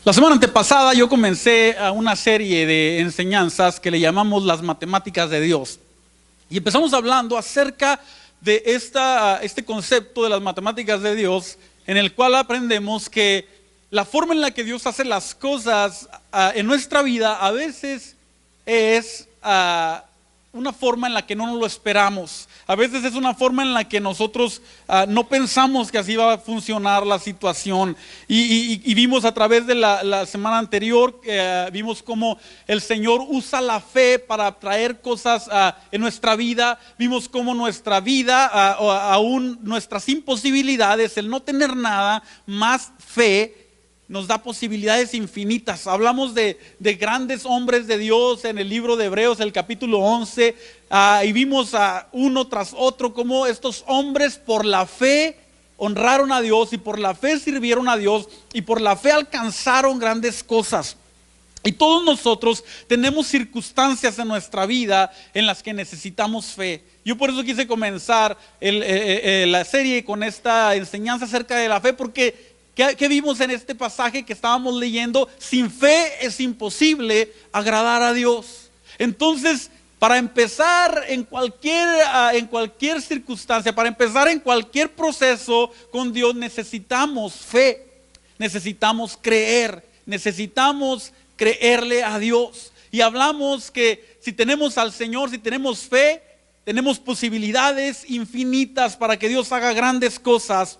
La semana antepasada yo comencé a una serie de enseñanzas que le llamamos las matemáticas de Dios. Y empezamos hablando acerca de este concepto de las matemáticas de Dios, en el cual aprendemos que la forma en la que Dios hace las cosas en nuestra vida a veces es una forma en la que no nos lo esperamos. A veces es una forma en la que nosotros no pensamos que así va a funcionar la situación. Y vimos a través de la semana anterior, vimos cómo el Señor usa la fe para traer cosas en nuestra vida. Vimos cómo nuestra vida, aún nuestras imposibilidades, el no tener nada, más fe, nos da posibilidades infinitas. Hablamos de grandes hombres de Dios en el libro de Hebreos, el capítulo 11, y vimos uno tras otro cómo estos hombres por la fe honraron a Dios y por la fe sirvieron a Dios y por la fe alcanzaron grandes cosas. Y todos nosotros tenemos circunstancias en nuestra vida en las que necesitamos fe. Yo por eso quise comenzar la serie con esta enseñanza acerca de la fe, porque ¿qué vimos en este pasaje que estábamos leyendo? Sin fe es imposible agradar a Dios. Entonces, para empezar en cualquier circunstancia, para empezar en cualquier proceso con Dios, necesitamos fe, necesitamos creer, necesitamos creerle a Dios. Y hablamos que si tenemos al Señor, si tenemos fe, tenemos posibilidades infinitas para que Dios haga grandes cosas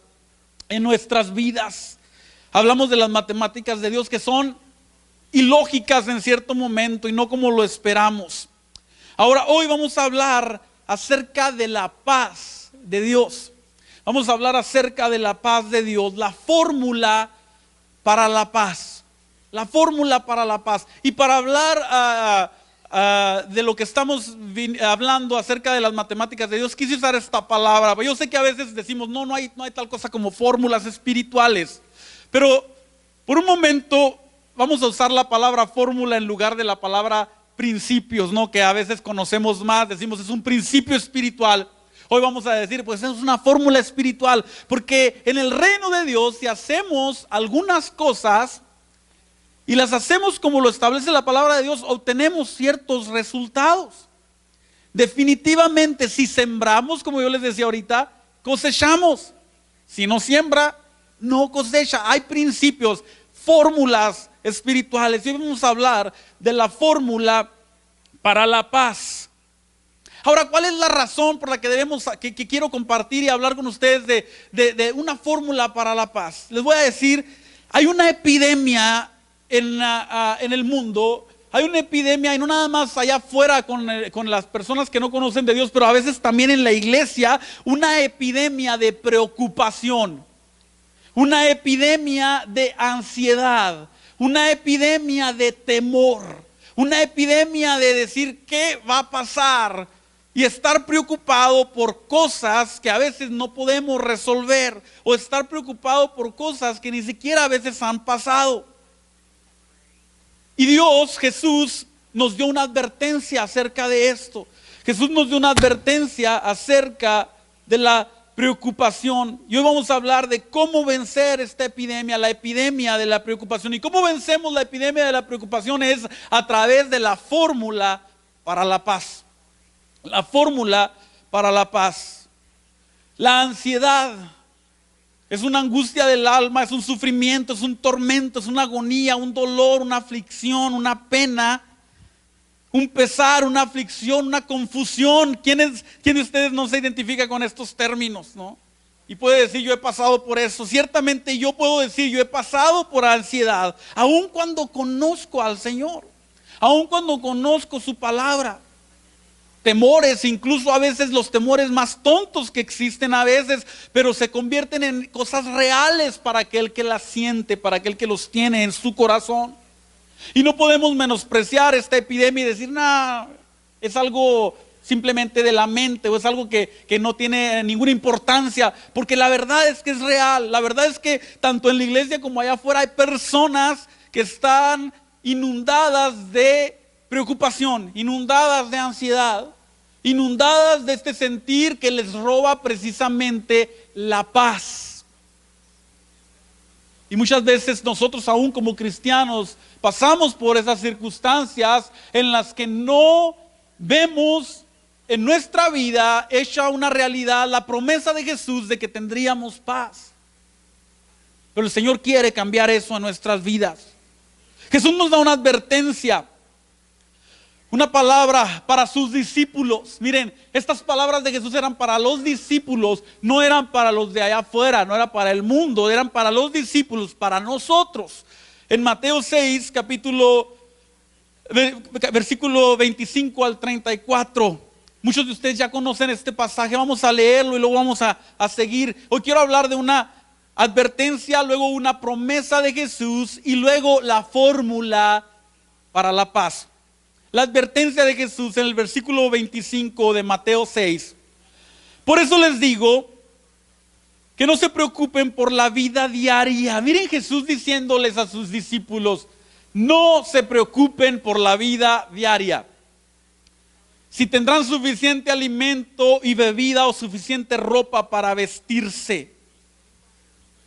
en nuestras vidas. Hablamos de las matemáticas de Dios que son ilógicas en cierto momento y no como lo esperamos. Ahora, hoy vamos a hablar acerca de la paz de Dios. Vamos a hablar acerca de la paz de Dios, la fórmula para la paz. La fórmula para la paz. Y para hablar de lo que estamos hablando acerca de las matemáticas de Dios, quise usar esta palabra. Yo sé que a veces decimos, no hay tal cosa como fórmulas espirituales. Pero por un momento vamos a usar la palabra fórmula en lugar de la palabra principios, ¿no? Que a veces conocemos más, decimos es un principio espiritual. Hoy vamos a decir, pues es una fórmula espiritual. Porque en el reino de Dios, si hacemos algunas cosas y las hacemos como lo establece la palabra de Dios, obtenemos ciertos resultados. Definitivamente, si sembramos, como yo les decía ahorita, cosechamos. Si no siembra, no cosecha. Hay principios, fórmulas espirituales. Y hoy vamos a hablar de la fórmula para la paz. Ahora, ¿cuál es la razón por la que quiero compartir y hablar con ustedes de una fórmula para la paz? Les voy a decir, hay una epidemia en el mundo. Hay una epidemia, y no nada más allá afuera con las personas que no conocen de Dios, pero a veces también en la iglesia, una epidemia de preocupación, una epidemia de ansiedad, una epidemia de temor, una epidemia de decir qué va a pasar y estar preocupado por cosas que a veces no podemos resolver, o estar preocupado por cosas que ni siquiera a veces han pasado. Y Dios, Jesús, nos dio una advertencia acerca de esto. Jesús nos dio una advertencia acerca de la preocupación. Y hoy vamos a hablar de cómo vencer esta epidemia, la epidemia de la preocupación. Y cómo vencemos la epidemia de la preocupación es a través de la fórmula para la paz. La fórmula para la paz. La ansiedad es una angustia del alma, es un sufrimiento, es un tormento, es una agonía, un dolor, una aflicción, una pena, un pesar, una aflicción, una confusión. ¿Quién de ustedes no se identifica con estos términos, no? Y puede decir, yo he pasado por eso. Ciertamente yo puedo decir, yo he pasado por ansiedad, aun cuando conozco al Señor, aun cuando conozco su palabra. Temores, incluso a veces los temores más tontos que existen a veces, pero se convierten en cosas reales para aquel que las siente, para aquel que los tiene en su corazón. Y no podemos menospreciar esta epidemia y decir, es algo simplemente de la mente, o es algo que no tiene ninguna importancia, porque la verdad es que es real. La verdad es que tanto en la iglesia como allá afuera hay personas que están inundadas de preocupación, inundadas de ansiedad, inundadas de este sentir que les roba precisamente la paz. Y muchas veces nosotros aún como cristianos pasamos por esas circunstancias en las que no vemos en nuestra vida hecha una realidad la promesa de Jesús de que tendríamos paz. Pero el Señor quiere cambiar eso en nuestras vidas. Jesús nos da una advertencia, una palabra para sus discípulos. Miren, estas palabras de Jesús eran para los discípulos, no eran para los de allá afuera, no era para el mundo, eran para los discípulos, para nosotros. En Mateo 6, versículo 25 al 34. Muchos de ustedes ya conocen este pasaje, vamos a leerlo y luego vamos a seguir. Hoy quiero hablar de una advertencia, luego una promesa de Jesús y luego la fórmula para la paz. La advertencia de Jesús en el versículo 25 de Mateo 6. Por eso les digo que no se preocupen por la vida diaria. Miren Jesús diciéndoles a sus discípulos, no se preocupen por la vida diaria. Si tendrán suficiente alimento y bebida o suficiente ropa para vestirse.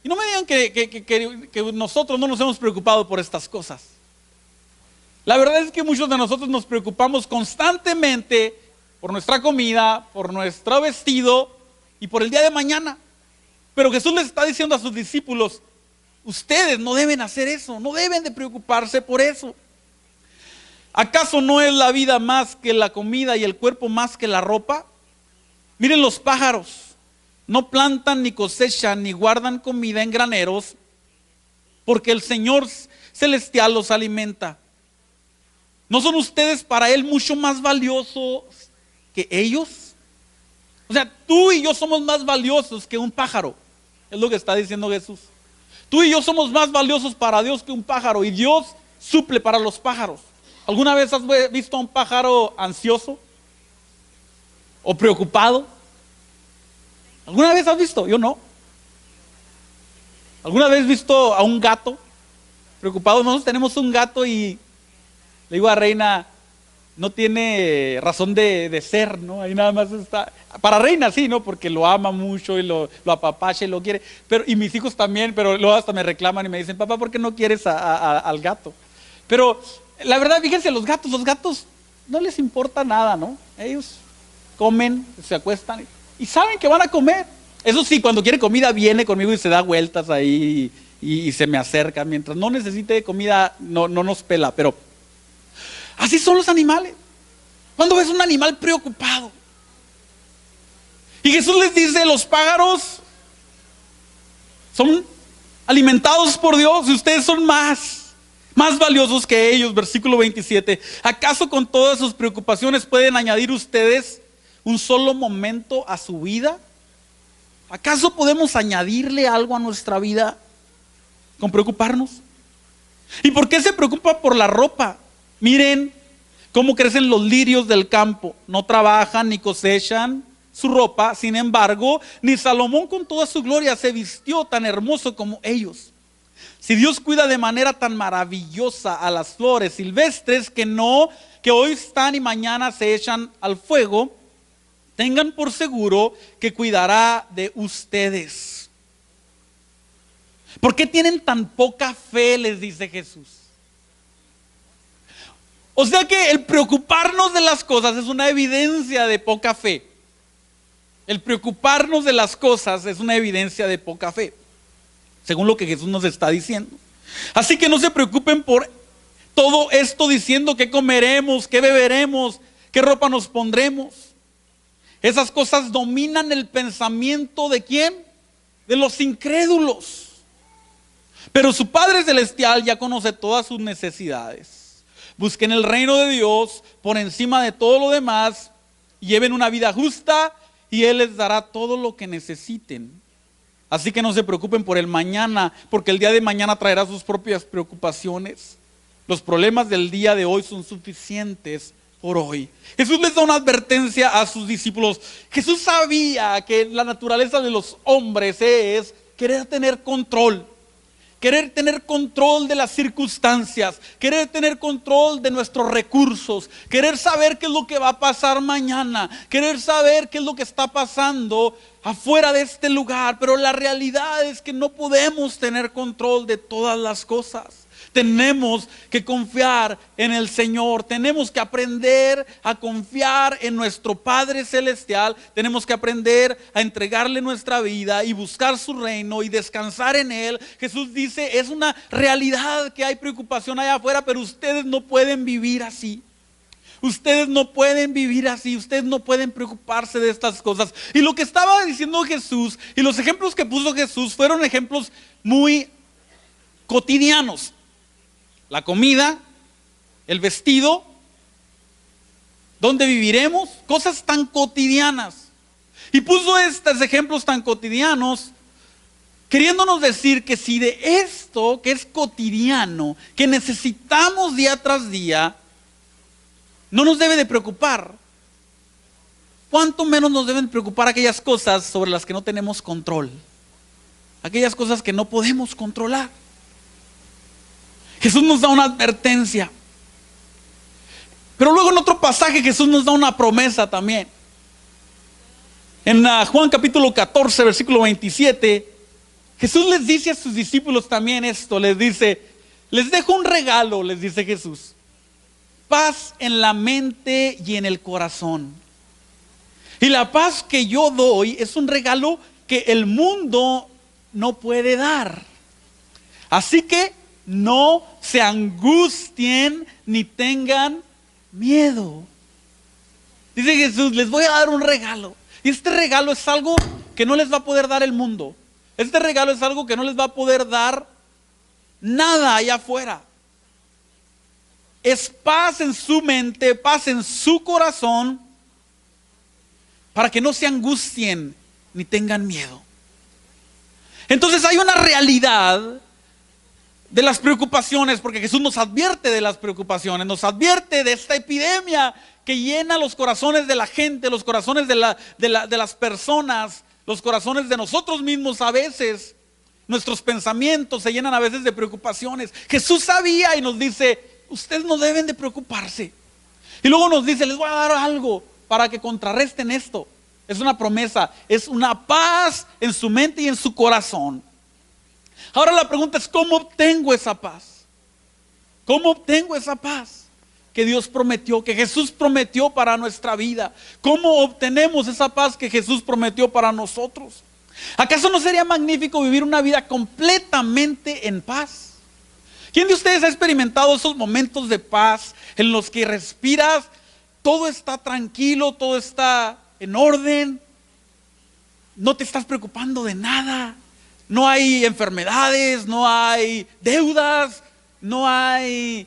Y no me digan que nosotros no nos hemos preocupado por estas cosas. La verdad es que muchos de nosotros nos preocupamos constantemente por nuestra comida, por nuestro vestido y por el día de mañana. Pero Jesús les está diciendo a sus discípulos, ustedes no deben hacer eso, no deben de preocuparse por eso. ¿Acaso no es la vida más que la comida y el cuerpo más que la ropa? Miren los pájaros. No plantan ni cosechan ni guardan comida en graneros, porque el Señor celestial los alimenta. ¿No son ustedes para Él mucho más valiosos que ellos? O sea, tú y yo somos más valiosos que un pájaro. Es lo que está diciendo Jesús. Tú y yo somos más valiosos para Dios que un pájaro, y Dios suple para los pájaros. ¿Alguna vez has visto a un pájaro ansioso o preocupado? ¿Alguna vez has visto? Yo no. ¿Alguna vez has visto a un gato preocupado? Nosotros tenemos un gato y le digo a Reina, no tiene razón de ser, ¿no? Ahí nada más está. Para Reina sí, ¿no? Porque lo ama mucho y lo apapacha y lo quiere. Y mis hijos también, pero luego hasta me reclaman y me dicen, papá, ¿por qué no quieres al gato? Pero la verdad, fíjense, los gatos no les importa nada, ¿no? Ellos comen, se acuestan y saben que van a comer. Eso sí, cuando quiere comida viene conmigo y se da vueltas ahí y se me acerca. Mientras no necesite comida, no nos pela. Pero así son los animales. ¿Cuándo ves un animal preocupado? Y Jesús les dice, los pájaros son alimentados por Dios y ustedes son más valiosos que ellos. Versículo 27. ¿Acaso con todas sus preocupaciones pueden añadir ustedes un solo momento a su vida? ¿Acaso podemos añadirle algo a nuestra vida con preocuparnos? ¿Y por qué se preocupa por la ropa? Miren cómo crecen los lirios del campo. No trabajan ni cosechan su ropa. Sin embargo, ni Salomón con toda su gloria se vistió tan hermoso como ellos. Si Dios cuida de manera tan maravillosa a las flores silvestres que hoy están y mañana se echan al fuego, tengan por seguro que cuidará de ustedes. ¿Por qué tienen tan poca fe? Les dice Jesús. O sea que el preocuparnos de las cosas es una evidencia de poca fe. El preocuparnos de las cosas es una evidencia de poca fe, según lo que Jesús nos está diciendo. Así que no se preocupen por todo esto diciendo qué comeremos, qué beberemos, qué ropa nos pondremos. Esas cosas dominan el pensamiento ¿de quién? De los incrédulos. Pero su Padre Celestial ya conoce todas sus necesidades. Busquen el reino de Dios por encima de todo lo demás, lleven una vida justa y Él les dará todo lo que necesiten. Así que no se preocupen por el mañana, porque el día de mañana traerá sus propias preocupaciones. Los problemas del día de hoy son suficientes por hoy. Jesús les da una advertencia a sus discípulos. Jesús sabía que la naturaleza de los hombres es querer tener control, querer tener control de las circunstancias, querer tener control de nuestros recursos, querer saber qué es lo que va a pasar mañana, querer saber qué es lo que está pasando afuera de este lugar. Pero la realidad es que no podemos tener control de todas las cosas. Tenemos que confiar en el Señor, tenemos que aprender a confiar en nuestro Padre Celestial, tenemos que aprender a entregarle nuestra vida y buscar su reino y descansar en Él. Jesús dice, es una realidad que hay preocupación allá afuera, pero ustedes no pueden vivir así. Ustedes no pueden vivir así, ustedes no pueden preocuparse de estas cosas. Y lo que estaba diciendo Jesús y los ejemplos que puso Jesús fueron ejemplos muy cotidianos. La comida, el vestido, dónde viviremos, cosas tan cotidianas. Y puso estos ejemplos tan cotidianos, queriéndonos decir que si de esto que es cotidiano, que necesitamos día tras día, no nos debe de preocupar, ¿cuánto menos nos deben preocupar aquellas cosas sobre las que no tenemos control? Aquellas cosas que no podemos controlar. Jesús nos da una advertencia. Pero luego en otro pasaje Jesús nos da una promesa también. En Juan capítulo 14, versículo 27, Jesús les dice a sus discípulos también esto. Les dice, les dejo un regalo, les dice Jesús. Paz en la mente y en el corazón. Y la paz que yo doy es un regalo que el mundo no puede dar. Así que no se angustien ni tengan miedo. Dice Jesús, les voy a dar un regalo. Y este regalo es algo que no les va a poder dar el mundo. Este regalo es algo que no les va a poder dar nada allá afuera. Es paz en su mente, paz en su corazón, para que no se angustien ni tengan miedo. Entonces hay una realidad de las preocupaciones, porque Jesús nos advierte de las preocupaciones, nos advierte de esta epidemia que llena los corazones de la gente, los corazones de las personas, los corazones de nosotros mismos a veces. Nuestros pensamientos se llenan a veces de preocupaciones. Jesús sabía y nos dice, ustedes no deben de preocuparse. Y luego nos dice, les voy a dar algo para que contrarresten esto. Es una promesa, es una paz en su mente y en su corazón. Ahora la pregunta es, ¿cómo obtengo esa paz? ¿Cómo obtengo esa paz que Dios prometió, que Jesús prometió para nuestra vida? ¿Cómo obtenemos esa paz que Jesús prometió para nosotros? ¿Acaso no sería magnífico vivir una vida completamente en paz? ¿Quién de ustedes ha experimentado esos momentos de paz en los que respiras, todo está tranquilo, todo está en orden, no te estás preocupando de nada? No hay enfermedades, no hay deudas, no hay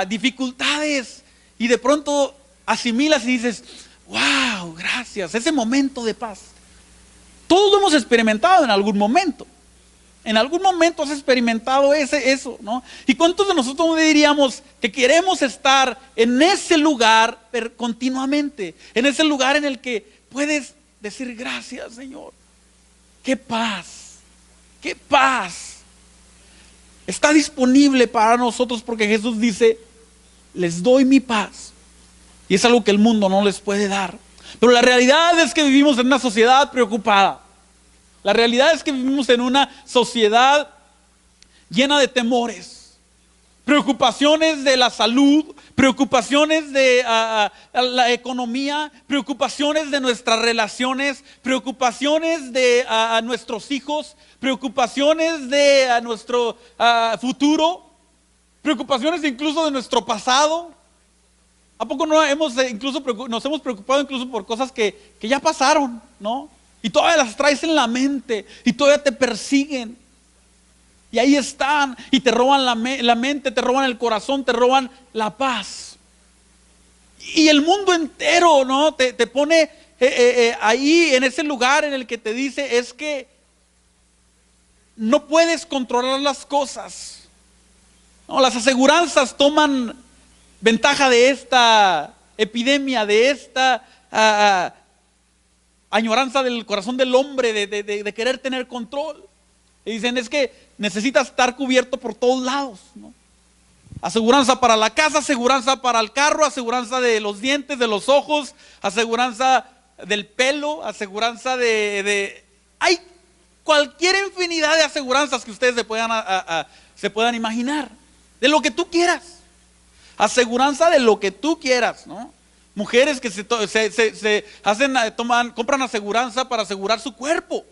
dificultades. Y de pronto asimilas y dices, wow, gracias, ese momento de paz. Todos lo hemos experimentado en algún momento. En algún momento has experimentado eso, ¿no? ¿Y cuántos de nosotros diríamos que queremos estar en ese lugar continuamente? En ese lugar en el que puedes decir gracias, Señor. ¡Qué paz! ¡Qué paz! Está disponible para nosotros porque Jesús dice, les doy mi paz. Y es algo que el mundo no les puede dar. Pero la realidad es que vivimos en una sociedad preocupada. La realidad es que vivimos en una sociedad llena de temores, preocupaciones de la salud, preocupaciones de la economía, preocupaciones de nuestras relaciones, preocupaciones de nuestros hijos, preocupaciones de nuestro futuro, preocupaciones incluso de nuestro pasado. ¿A poco no nos hemos preocupado incluso por cosas que ya pasaron, ¿no? Y todavía las traes en la mente y todavía te persiguen. Y ahí están y te roban la mente, te roban el corazón, te roban la paz. Y el mundo entero, ¿no? Te pone ahí en ese lugar en el que te dice es que no puedes controlar las cosas. No, las aseguranzas toman ventaja de esta epidemia, de esta añoranza del corazón del hombre de querer tener control. Y dicen, es que necesitas estar cubierto por todos lados, ¿no? Aseguranza para la casa, aseguranza para el carro, aseguranza de los dientes, de los ojos, aseguranza del pelo, aseguranza hay cualquier infinidad de aseguranzas que ustedes se puedan imaginar, de lo que tú quieras. Aseguranza de lo que tú quieras, ¿no? Mujeres que compran aseguranza para asegurar su cuerpo,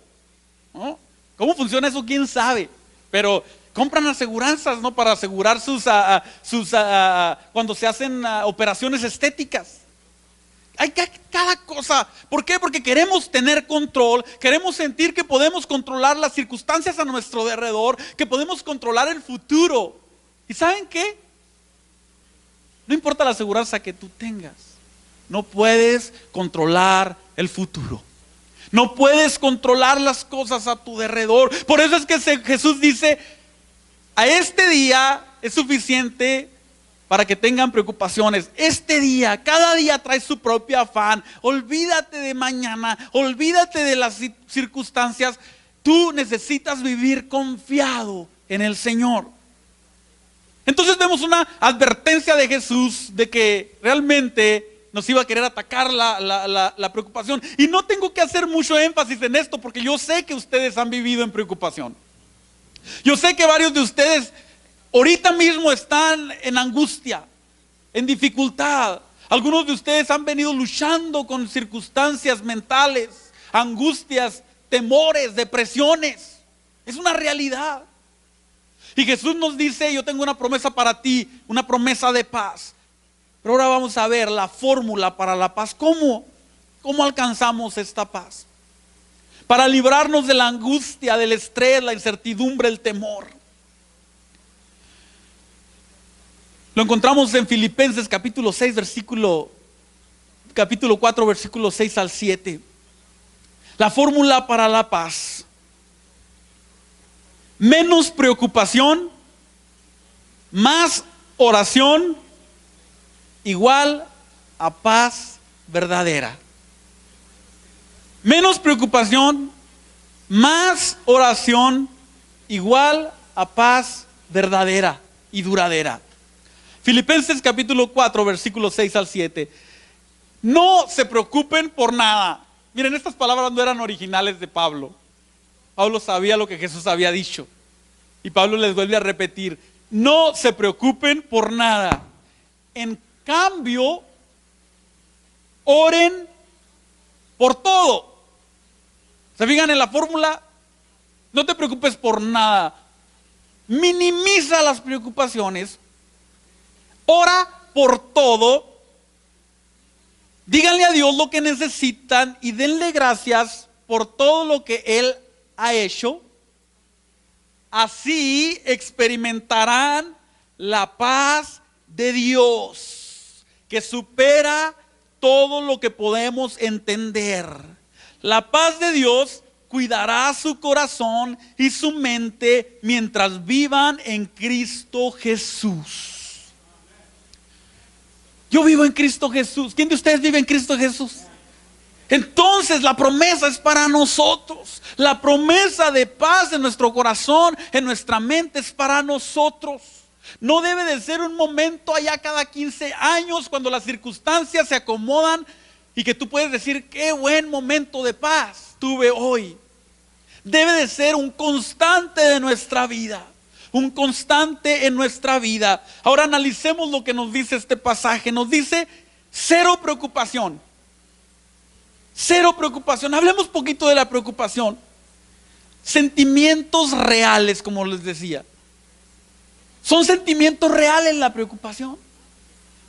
¿no? ¿Cómo funciona eso? ¿Quién sabe? Pero compran aseguranzas, ¿no? Para asegurar cuando se hacen operaciones estéticas. Hay cada cosa. ¿Por qué? Porque queremos tener control, queremos sentir que podemos controlar las circunstancias a nuestro alrededor, que podemos controlar el futuro. ¿Y saben qué? No importa la aseguranza que tú tengas, no puedes controlar el futuro. No puedes controlar las cosas a tu alrededor. Por eso es que Jesús dice, a este día es suficiente para que tengan preocupaciones. Este día, cada día trae su propio afán. Olvídate de mañana, olvídate de las circunstancias. Tú necesitas vivir confiado en el Señor. Entonces vemos una advertencia de Jesús de que realmente nos iba a querer atacar la preocupación. Y no tengo que hacer mucho énfasis en esto porque yo sé que ustedes han vivido en preocupación. Yo sé que varios de ustedes ahorita mismo están en angustia, en dificultad. Algunos de ustedes han venido luchando con circunstancias mentales, angustias, temores, depresiones. Es una realidad. Y Jesús nos dice, yo tengo una promesa para ti, una promesa de paz. Pero ahora vamos a ver la fórmula para la paz. ¿Cómo alcanzamos esta paz? Para librarnos de la angustia, del estrés, la incertidumbre, el temor. Lo encontramos en Filipenses capítulo 4, versículos 6 al 7. La fórmula para la paz. Menos preocupación, más oración, igual a paz verdadera. Menos preocupación, más oración, igual a paz verdadera y duradera. Filipenses capítulo 4, versículos 6 al 7. No se preocupen por nada. Miren, estas palabras no eran originales de Pablo. Pablo sabía lo que Jesús había dicho. Y Pablo les vuelve a repetir, no se preocupen por nada. En cambio, oren por todo. ¿Se fijan en la fórmula? No te preocupes por nada. Minimiza las preocupaciones. Ora por todo. Díganle a Dios lo que necesitan y denle gracias por todo lo que Él ha hecho. Así experimentarán la paz de Dios, que supera todo lo que podemos entender. La paz de Dios cuidará su corazón y su mente mientras vivan en Cristo Jesús. Yo vivo en Cristo Jesús. ¿Quién de ustedes vive en Cristo Jesús? Entonces la promesa es para nosotros. La promesa de paz en nuestro corazón, en nuestra mente, es para nosotros. No debe de ser un momento allá cada 15 años cuando las circunstancias se acomodan y que tú puedes decir, qué buen momento de paz tuve hoy. Debe de ser un constante de nuestra vida. Un constante en nuestra vida. Ahora analicemos lo que nos dice este pasaje. Nos dice cero preocupación. Cero preocupación. Hablemos poquito de la preocupación. Sentimientos reales, como les decía. Son sentimientos reales la preocupación.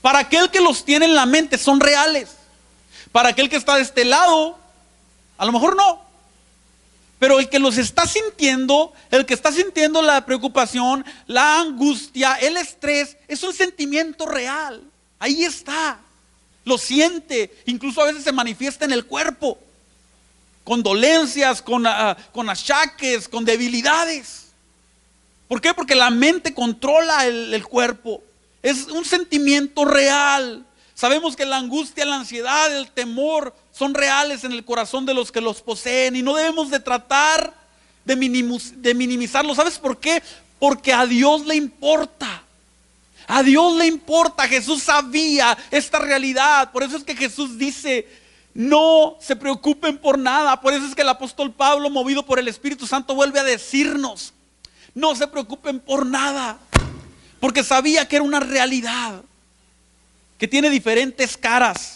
Para aquel que los tiene en la mente son reales. Para aquel que está de este lado, a lo mejor no. Pero el que los está sintiendo, el que está sintiendo la preocupación, la angustia, el estrés, es un sentimiento real. Ahí está. Lo siente. Incluso a veces se manifiesta en el cuerpo. Con dolencias, con achaques, con debilidades. ¿Por qué? Porque la mente controla el cuerpo. Es un sentimiento real. Sabemos que la angustia, la ansiedad, el temor son reales en el corazón de los que los poseen y no debemos de tratar de minimizarlo. ¿Sabes por qué? Porque a Dios le importa. A Dios le importa. Jesús sabía esta realidad. Por eso es que Jesús dice: no se preocupen por nada. Por eso es que el apóstol Pablo, movido por el Espíritu Santo, vuelve a decirnos: no se preocupen por nada. Porque sabía que era una realidad que tiene diferentes caras.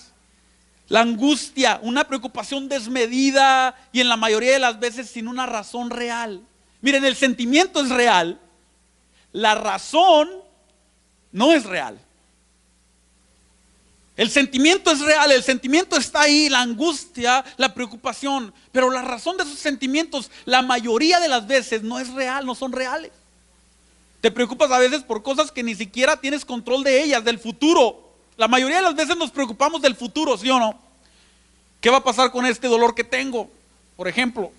La angustia, una preocupación desmedida y en la mayoría de las veces sin una razón real. Miren, el sentimiento es real. La razón no es real. El sentimiento es real, el sentimiento está ahí, la angustia, la preocupación, pero la razón de esos sentimientos la mayoría de las veces no es real, no son reales. Te preocupas a veces por cosas que ni siquiera tienes control de ellas, del futuro. La mayoría de las veces nos preocupamos del futuro, ¿sí o no? ¿Qué va a pasar con este dolor que tengo? Por ejemplo,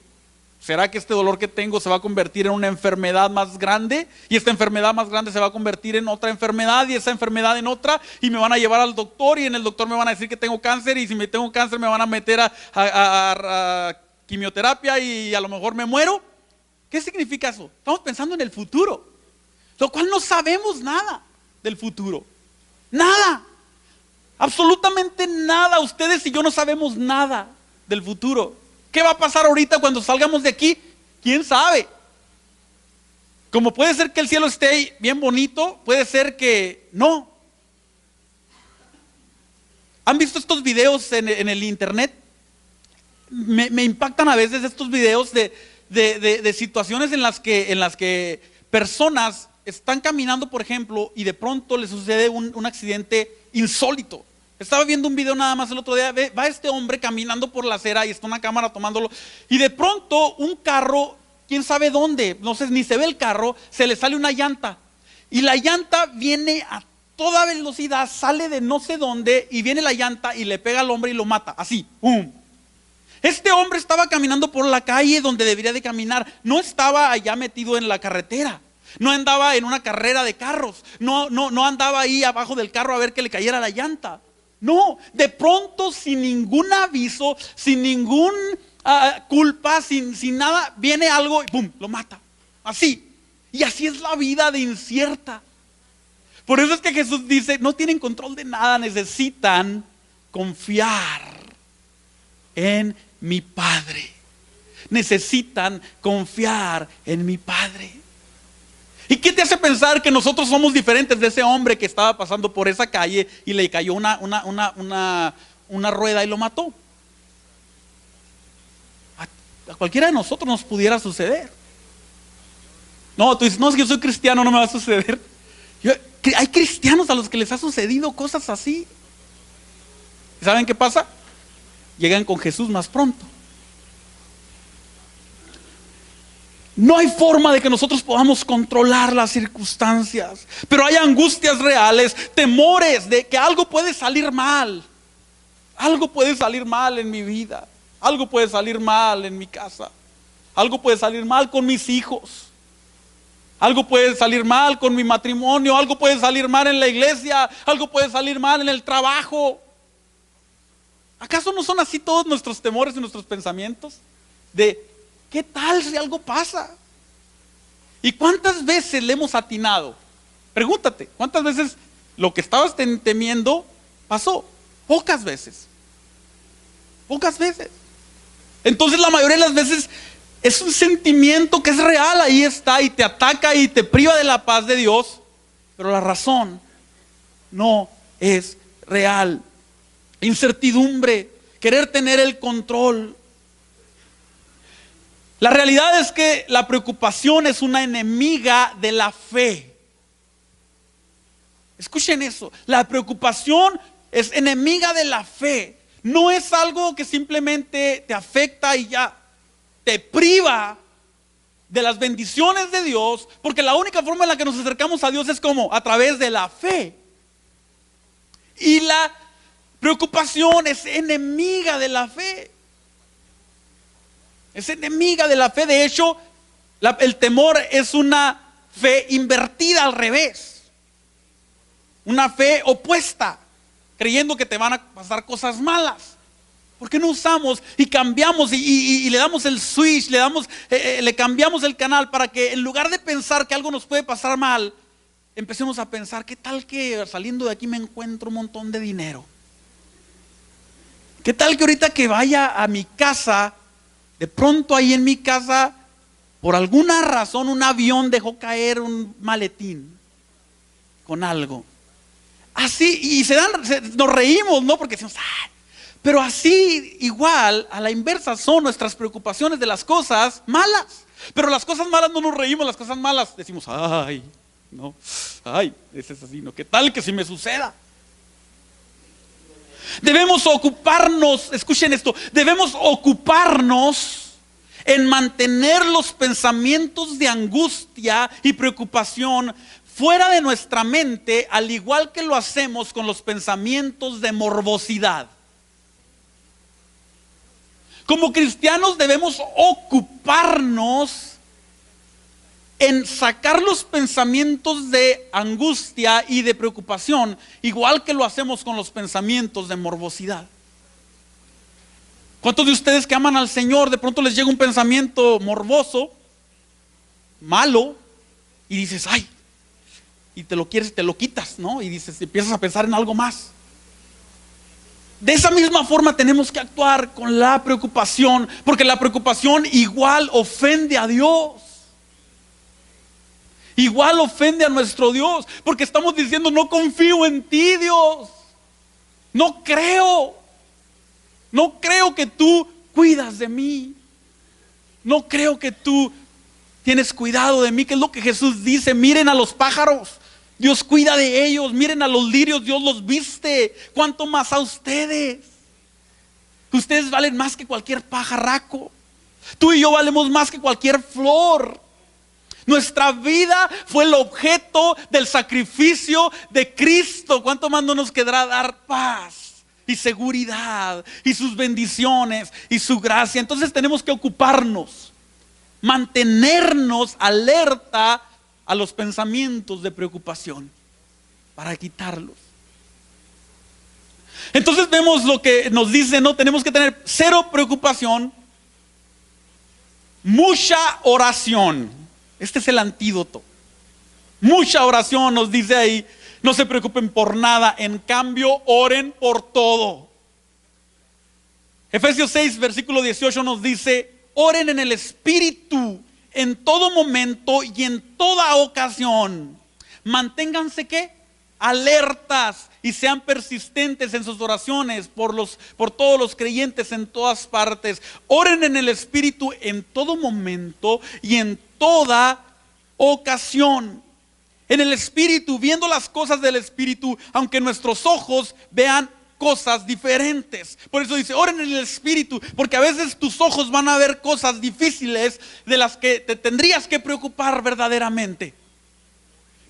¿será que este dolor que tengo se va a convertir en una enfermedad más grande? Y esta enfermedad más grande se va a convertir en otra enfermedad y esa enfermedad en otra, y me van a llevar al doctor y en el doctor me van a decir que tengo cáncer, y si me tengo cáncer me van a meter a quimioterapia y a lo mejor me muero. ¿Qué significa eso? Estamos pensando en el futuro, lo cual no sabemos nada del futuro. Nada. Absolutamente nada. Ustedes y yo no sabemos nada del futuro. ¿Qué va a pasar ahorita cuando salgamos de aquí? ¿Quién sabe? Como puede ser que el cielo esté bien bonito, puede ser que no. ¿Han visto estos videos en el internet? Me impactan a veces estos videos de situaciones en las que personas están caminando, por ejemplo, y de pronto les sucede un accidente insólito. Estaba viendo un video nada más el otro día. Va este hombre caminando por la acera y está una cámara tomándolo, y de pronto un carro, quién sabe dónde, no sé, ni se ve el carro, se le sale una llanta, y la llanta viene a toda velocidad, sale de no sé dónde, y viene la llanta y le pega al hombre y lo mata, así, ¡pum! Este hombre estaba caminando por la calle donde debería de caminar, no estaba allá metido en la carretera, no andaba en una carrera de carros, no andaba ahí abajo del carro a ver que le cayera la llanta. No, de pronto, sin ningún aviso, sin ningún culpa, sin nada, viene algo y ¡pum!, lo mata. Así. Y así es la vida de incierta. Por eso es que Jesús dice: no tienen control de nada, necesitan confiar en mi Padre. Necesitan confiar en mi Padre. ¿Y qué te hace pensar que nosotros somos diferentes de ese hombre que estaba pasando por esa calle y le cayó una rueda y lo mató? A cualquiera de nosotros nos pudiera suceder. No, tú dices: no, es que yo soy cristiano, no me va a suceder. Hay cristianos a los que les ha sucedido cosas así. ¿Y saben qué pasa? Llegan con Jesús más pronto. No hay forma de que nosotros podamos controlar las circunstancias, pero hay angustias reales, temores de que algo puede salir mal. Algo puede salir mal en mi vida, algo puede salir mal en mi casa, algo puede salir mal con mis hijos, algo puede salir mal con mi matrimonio, algo puede salir mal en la iglesia, algo puede salir mal en el trabajo. ¿Acaso no son así todos nuestros temores y nuestros pensamientos? De ¿qué tal si algo pasa? ¿Y cuántas veces le hemos atinado? Pregúntate, ¿cuántas veces lo que estabas temiendo pasó? Pocas veces. Pocas veces. Entonces la mayoría de las veces es un sentimiento que es real, ahí está, y te ataca y te priva de la paz de Dios, pero la razón no es real. Incertidumbre, querer tener el control. La realidad es que la preocupación es una enemiga de la fe. Escuchen eso, la preocupación es enemiga de la fe. No es algo que simplemente te afecta y ya, te priva de las bendiciones de Dios, porque la única forma en la que nos acercamos a Dios es como a través de la fe. Y la preocupación es enemiga de la fe. Es enemiga de la fe. De hecho, el temor es una fe invertida, al revés. Una fe opuesta, creyendo que te van a pasar cosas malas. ¿Por qué no usamos y cambiamos y le damos el switch, le cambiamos el canal para que en lugar de pensar que algo nos puede pasar mal, empecemos a pensar, ¿qué tal que saliendo de aquí me encuentro un montón de dinero? ¿Qué tal que ahorita que vaya a mi casa, de pronto ahí en mi casa, por alguna razón un avión dejó caer un maletín con algo? Así, y nos reímos, ¿no? Porque decimos, ¡ay! Pero así, igual, a la inversa son nuestras preocupaciones de las cosas malas. Pero las cosas malas no nos reímos, las cosas malas decimos, ¡ay! No, ¡ay! Ese es así, ¿no? ¿Qué tal que si me suceda? Debemos ocuparnos, escuchen esto, debemos ocuparnos en mantener los pensamientos de angustia y preocupación fuera de nuestra mente, al igual que lo hacemos con los pensamientos de morbosidad. Como cristianos debemos ocuparnos en sacar los pensamientos de angustia y de preocupación, igual que lo hacemos con los pensamientos de morbosidad. ¿Cuántos de ustedes que aman al Señor de pronto les llega un pensamiento morboso, malo, y dices, ay, y te lo quitas, ¿no? Y dices, empiezas a pensar en algo más. De esa misma forma tenemos que actuar con la preocupación, porque la preocupación igual ofende a Dios. Igual ofende a nuestro Dios, porque estamos diciendo, no confío en ti, Dios. No creo que tú cuidas de mí. No creo que tú tienes cuidado de mí, que es lo que Jesús dice. Miren a los pájaros, Dios cuida de ellos. Miren a los lirios, Dios los viste. ¿Cuánto más a ustedes? Ustedes valen más que cualquier pajarraco. Tú y yo valemos más que cualquier flor. Nuestra vida fue el objeto del sacrificio de Cristo. ¿Cuánto más no nos quedará dar paz y seguridad y sus bendiciones y su gracia? Entonces tenemos que ocuparnos, mantenernos alerta a los pensamientos de preocupación para quitarlos. Entonces vemos lo que nos dice, ¿no? Tenemos que tener cero preocupación, mucha oración. Este es el antídoto. Mucha oración nos dice ahí. No se preocupen por nada, en cambio oren por todo. Efesios 6 versículo 18 nos dice, oren en el Espíritu en todo momento y en toda ocasión. Manténganse ¿qué? Alertas y sean persistentes en sus oraciones por todos los creyentes en todas partes. Oren en el Espíritu en todo momento y en toda ocasión. En el Espíritu, viendo las cosas del Espíritu, aunque nuestros ojos vean cosas diferentes. Por eso dice, oren en el Espíritu, porque a veces tus ojos van a ver cosas difíciles de las que te tendrías que preocupar verdaderamente.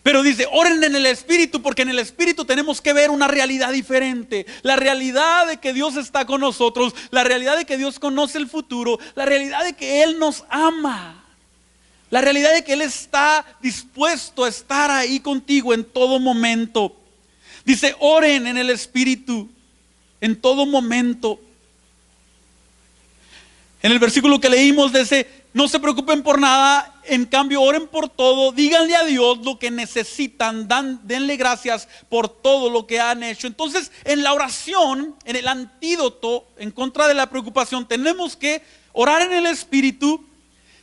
Pero dice, oren en el Espíritu, porque en el Espíritu tenemos que ver una realidad diferente. La realidad de que Dios está con nosotros, la realidad de que Dios conoce el futuro, la realidad de que Él nos ama. La realidad de que Él está dispuesto a estar ahí contigo en todo momento. Dice, oren en el Espíritu en todo momento. En el versículo que leímos dice, no se preocupen por nada, en cambio oren por todo, díganle a Dios lo que necesitan, denle gracias por todo lo que han hecho. Entonces, en la oración, en el antídoto en contra de la preocupación, tenemos que orar en el Espíritu.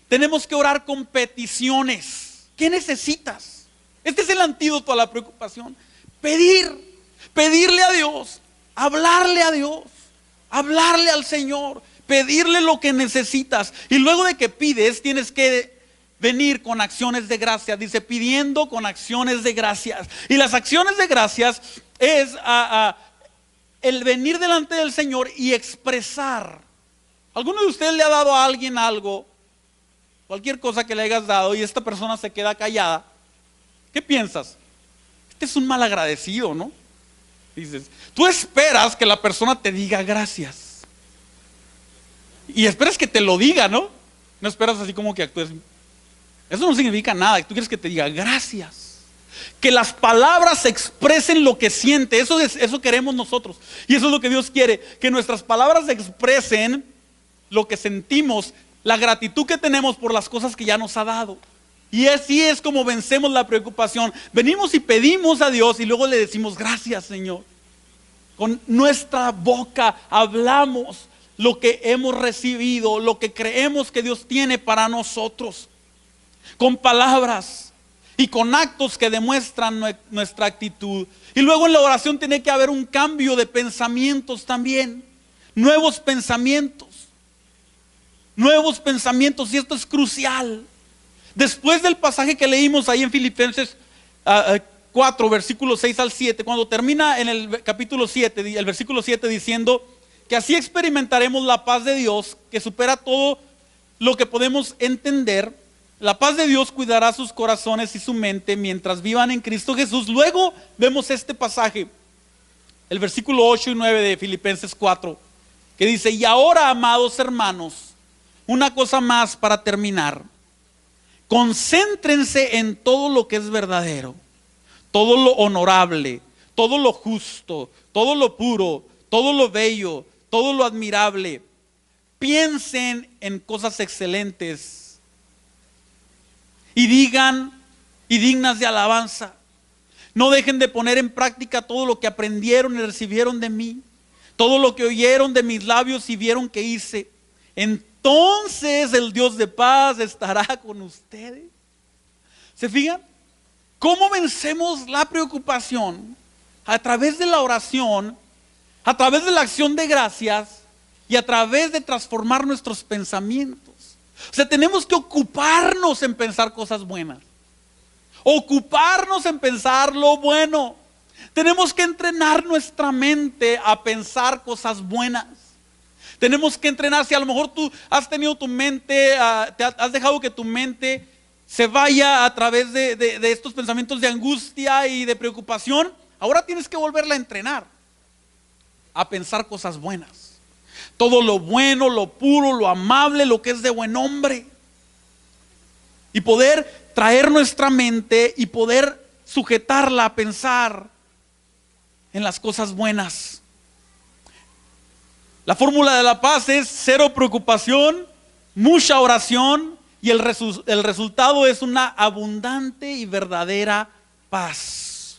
Tenemos que orar con peticiones. ¿Qué necesitas? Este es el antídoto a la preocupación. Pedirle a Dios, hablarle a Dios, hablarle al Señor, pedirle lo que necesitas. Y luego de que pides, tienes que venir con acciones de gracias. Dice, pidiendo con acciones de gracias. Y las acciones de gracias es el venir delante del Señor y expresar. ¿Alguno de ustedes le ha dado a alguien algo? Cualquier cosa que le hayas dado y esta persona se queda callada. ¿Qué piensas? Este es un mal agradecido, ¿no? Dices, tú esperas que la persona te diga gracias. Y esperas que te lo diga, ¿no? No esperas así como que actúes. Eso no significa nada. Tú quieres que te diga gracias. Que las palabras expresen lo que siente. Eso queremos nosotros. Y eso es lo que Dios quiere. Que nuestras palabras expresen lo que sentimos, la gratitud que tenemos por las cosas que ya nos ha dado. Y así es como vencemos la preocupación. Venimos y pedimos a Dios y luego le decimos gracias, Señor. Con nuestra boca hablamos lo que hemos recibido, lo que creemos que Dios tiene para nosotros. Con palabras y con actos que demuestran nuestra actitud. Y luego en la oración tiene que haber un cambio de pensamientos también. Nuevos pensamientos. Nuevos pensamientos, y esto es crucial. Después del pasaje que leímos ahí en Filipenses 4, versículos 6 al 7, cuando termina en el capítulo 7, el versículo 7 diciendo que así experimentaremos la paz de Dios, que supera todo lo que podemos entender. La paz de Dios cuidará sus corazones y su mente mientras vivan en Cristo Jesús. Luego vemos este pasaje, el versículo 8 y 9 de Filipenses 4, que dice: y ahora, amados hermanos, una cosa más para terminar. Concéntrense en todo lo que es verdadero, todo lo honorable, todo lo justo, todo lo puro, todo lo bello, todo lo admirable. Piensen en cosas excelentes y dignas de alabanza. No dejen de poner en práctica todo lo que aprendieron y recibieron de mí, todo lo que oyeron de mis labios y vieron que hice. Entonces el Dios de paz estará con ustedes. ¿Se fijan? ¿Cómo vencemos la preocupación? A través de la oración, a través de la acción de gracias y a través de transformar nuestros pensamientos. O sea, tenemos que ocuparnos en pensar cosas buenas. Ocuparnos en pensar lo bueno. Tenemos que entrenar nuestra mente a pensar cosas buenas. Tenemos que entrenar. Si a lo mejor tú has tenido tu mente, has dejado que tu mente se vaya a través de estos pensamientos de angustia y de preocupación, ahora tienes que volverla a entrenar a pensar cosas buenas. Todo lo bueno, lo puro, lo amable, lo que es de buen hombre. Y poder traer nuestra mente y poder sujetarla a pensar en las cosas buenas. La fórmula de la paz es cero preocupación, mucha oración y el resultado es una abundante y verdadera paz.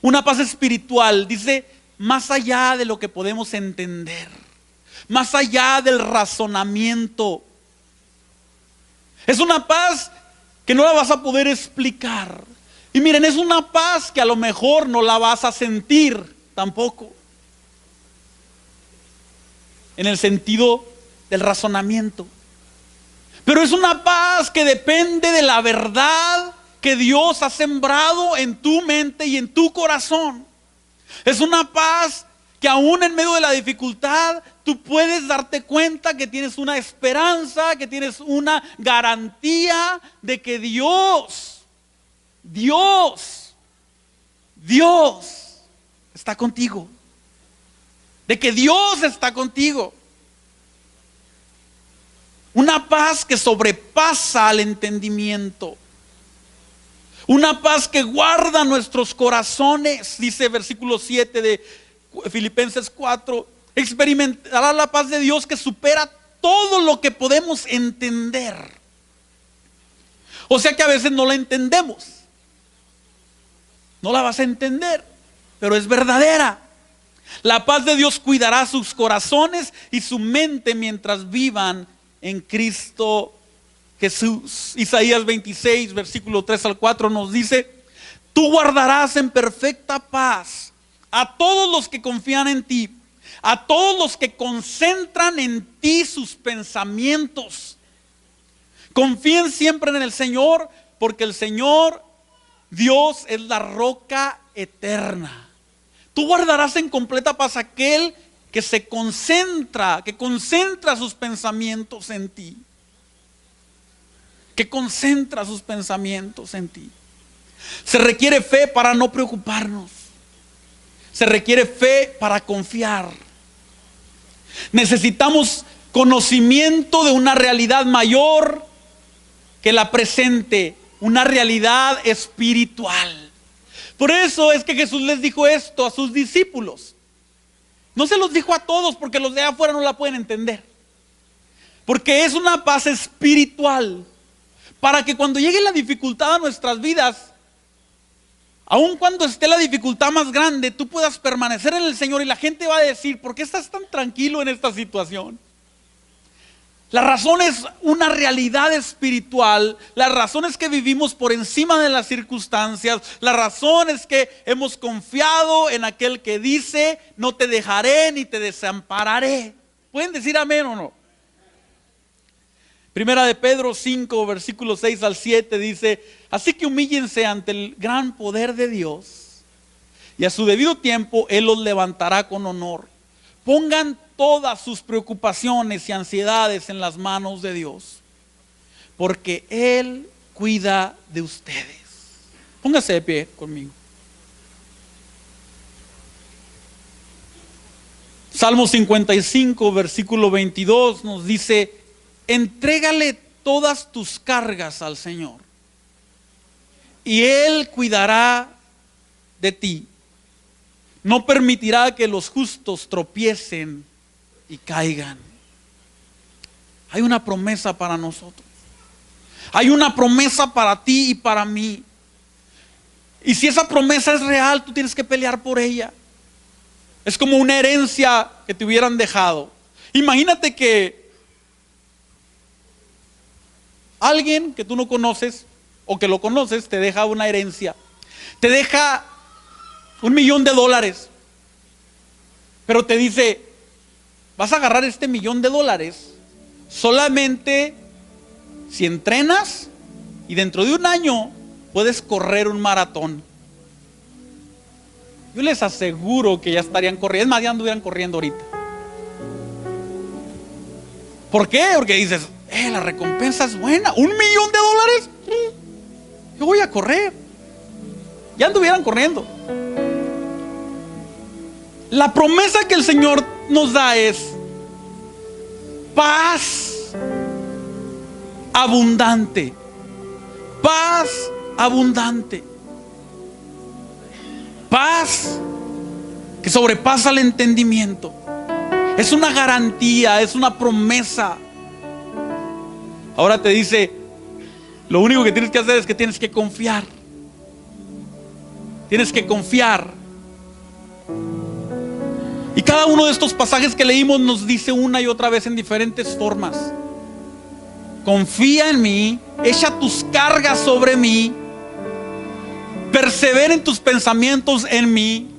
Una paz espiritual, dice, más allá de lo que podemos entender, más allá del razonamiento. Es una paz que no la vas a poder explicar. Y miren, es una paz que a lo mejor no la vas a sentir tampoco, en el sentido del razonamiento. Pero es una paz que depende de la verdad que Dios ha sembrado en tu mente y en tu corazón. Es una paz que aún en medio de la dificultad tú puedes darte cuenta que tienes una esperanza, que tienes una garantía de que Dios está contigo. De que Dios está contigo. Una paz que sobrepasa al entendimiento. Una paz que guarda nuestros corazones, dice versículo 7 de Filipenses 4. Experimentará la paz de Dios que supera todo lo que podemos entender. O sea que a veces no la entendemos. No la vas a entender, pero es verdadera. La paz de Dios cuidará sus corazones y su mente mientras vivan en Cristo Jesús. Isaías 26, versículo 3 al 4 nos dice: tú guardarás en perfecta paz a todos los que confían en ti, a todos los que concentran en ti sus pensamientos. Confíen siempre en el Señor, porque el Señor Dios es la roca eterna. Tú guardarás en completa paz aquel que se concentra, que concentra sus pensamientos en ti. Que concentra sus pensamientos en ti. Se requiere fe para no preocuparnos. Se requiere fe para confiar. Necesitamos conocimiento de una realidad mayor que la presente, una realidad espiritual. Por eso es que Jesús les dijo esto a sus discípulos. No se los dijo a todos porque los de afuera no la pueden entender. Porque es una paz espiritual. Para que cuando llegue la dificultad a nuestras vidas, aun cuando esté la dificultad más grande, tú puedas permanecer en el Señor y la gente va a decir: ¿por qué estás tan tranquilo en esta situación? La razón es una realidad espiritual. La razón es que vivimos por encima de las circunstancias. La razón es que hemos confiado en aquel que dice: no te dejaré ni te desampararé. ¿Pueden decir amén o no? Primera de Pedro 5, versículos 6 al 7 dice: así que humíllense ante el gran poder de Dios, y a su debido tiempo Él los levantará con honor. Pongan todas sus preocupaciones y ansiedades en las manos de Dios, porque Él cuida de ustedes. Póngase de pie conmigo. Salmo 55, versículo 22 nos dice: entrégale todas tus cargas al Señor, y Él cuidará de ti. No permitirá que los justos tropiecen y caigan. Hay una promesa para nosotros. Hay una promesa para ti y para mí. Y si esa promesa es real, tú tienes que pelear por ella. Es como una herencia que te hubieran dejado. Imagínate que alguien que tú no conoces o que lo conoces te deja una herencia. Te deja $1,000,000, pero te dice: vas a agarrar este $1,000,000 solamente si entrenas y dentro de un año puedes correr un maratón. Yo les aseguro que ya estarían corriendo, es más, ya anduvieran corriendo ahorita. ¿Por qué? Porque dices: la recompensa es buena, $1,000,000, yo voy a correr. Ya anduvieran corriendo. La promesa que el Señor nos da es paz abundante. Paz abundante. Paz que sobrepasa el entendimiento. Es una garantía, es una promesa. Ahora te dice: lo único que tienes que hacer es que tienes que confiar. Tienes que confiar. Y cada uno de estos pasajes que leímos nos dice una y otra vez en diferentes formas: confía en mí, echa tus cargas sobre mí, persevera en tus pensamientos en mí,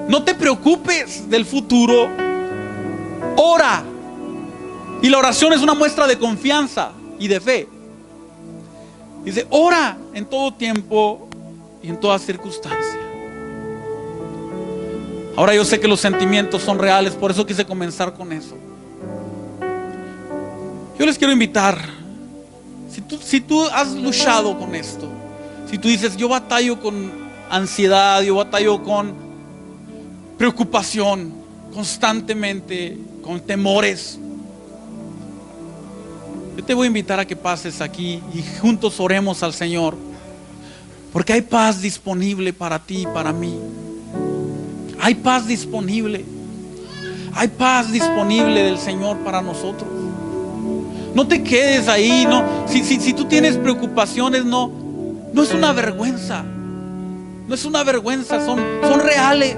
no te preocupes del futuro, ora. Y la oración es una muestra de confianza y de fe. Dice: ora en todo tiempo y en toda circunstancia. Ahora yo sé que los sentimientos son reales, por eso quise comenzar con eso. Yo les quiero invitar, si tú has luchado con esto, si tú dices: yo batallo con ansiedad, yo batallo con preocupación constantemente, con temores, yo te voy a invitar a que pases aquí y juntos oremos al Señor, porque hay paz disponible para ti y para mí. Hay paz disponible. Hay paz disponible del Señor para nosotros. No te quedes ahí, no. Si tú tienes preocupaciones, no es una vergüenza. No es una vergüenza, son reales.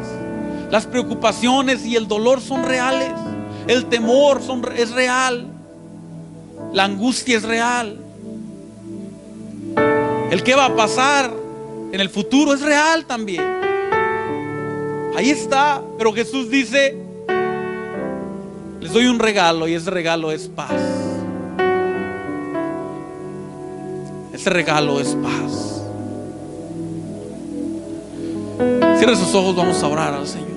Las preocupaciones y el dolor son reales. El temor es real. La angustia es real. El que va a pasar en el futuro es real también. Ahí está, pero Jesús dice: les doy un regalo, y ese regalo es paz. Ese regalo es paz. Cierre sus ojos, vamos a orar al Señor.